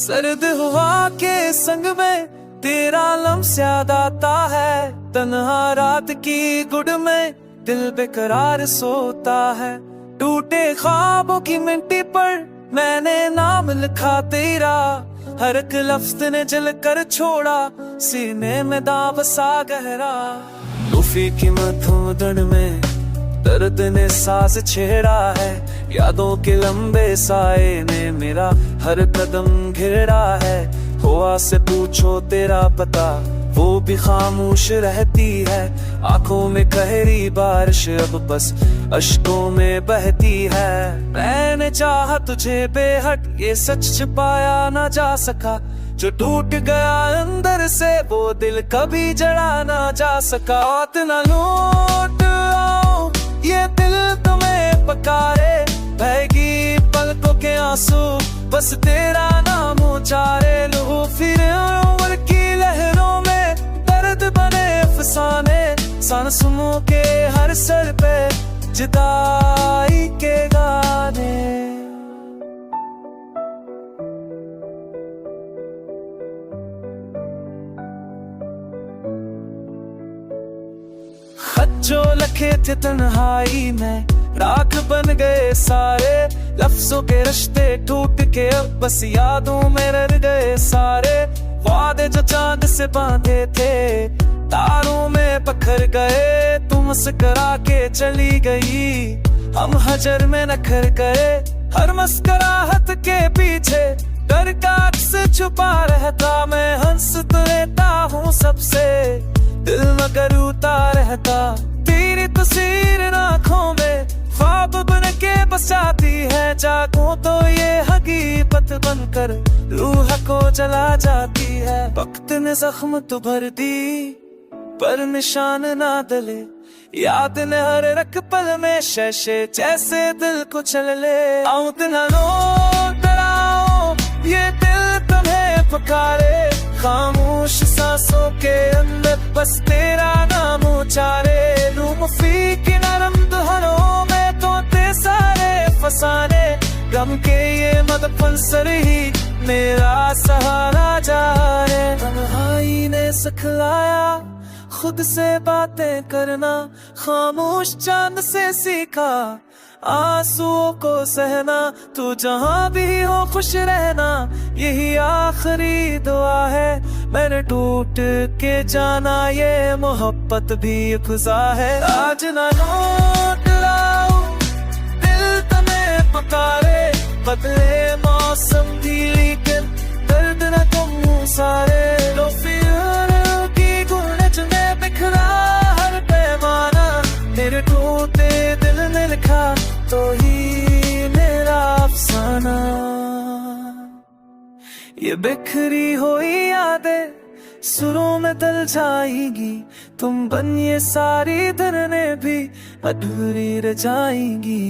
सर्द हवा के संग में तेरा लम्स याद आता है। तन्हा रात की गुड में दिल बेकरार सोता है। टूटे ख्वाबों की मिट्टी पर मैंने नाम लिखा तेरा। हर एक लफ्ज ने जल कर छोड़ा, सीने में दाव सा गहरा। तूफी की मधुधन में दर्द ने सांस छेड़ा है। यादों के लंबे साए ने मेरा हर कदम घेरा है। हुआ से पूछो तेरा पता, वो भी खामोश रहती है। आंखों में गहरी बारिश अब बस अश्कों में बहती है। मैंने चाहा तुझे बेहद, ये सच छिपाया ना जा सका। जो टूट गया अंदर से वो दिल कभी जड़ा ना जा सका। औत ना लौट आओ ये दिल तुम्हें पकारे। बहेगी पलकों के आंसू बस तेरा नाम उचारे। लो फिर उम्र की लहरों में दर्द बने फसाने। सांसों के हर सर पे जुदाई के गाने। खत जो लिखे थे तन्हाई में राख बन गए सारे। लफ्जों के रिश्ते टूट के अब बस यादों में रह गए सारे। वादे जो चांद से बांधे थे तारों में पखर गए। तुम मुस्करा के चली गई, हम हजर में नखर गए। हर मुस्कुराहट के पीछे डर का अक्स छुपा रहता। मैं हंस तो लेता हूँ सबसे, दिल मगर रोता रहता। तेरी तस्वीर आँखों में ख्वाब बन के बस जाती है। जागूं तो ये हकीकत बनकर रूह को जला जाती है। वक्त ने जख्म तो भर दी पर निशान ना डले। याद ने हर रख पल में शैशे जैसे दिल को चल ले। आउट ना लौट आओ ये दिल तुम्हें पुकारे। खामोश सांसों के अंदर बस तेरा नाम उचारे। रूम फी की नरम दुहरों में तोते सारे फसाने। गम के ये मदफन सर ही मेरा सहारा जा रे। तन्हाई ने सिखलाया खुद से बातें करना। खामोश चांद से सीखा आंसुओं को सहना। तू जहाँ भी हो खुश रहना, यही आखिरी दुआ है। मैंने टूट के जाना ये मोहब्बत भी खुदा है। आज ना लौट आओ दिल तुम्हें पुकारे। बदले मौसम भी लेकिन दर्द न कम सारे। लो फिर की गुलज में बिखरा हर पैमाना। मेरे टूटे दिल ने लिखा तो ही मेरा अफसाना। ये बिखरी हुई यादें सुरों में दल जाएंगी। तुम बन ये सारी धरने भी अधूरी रह जाएंगी।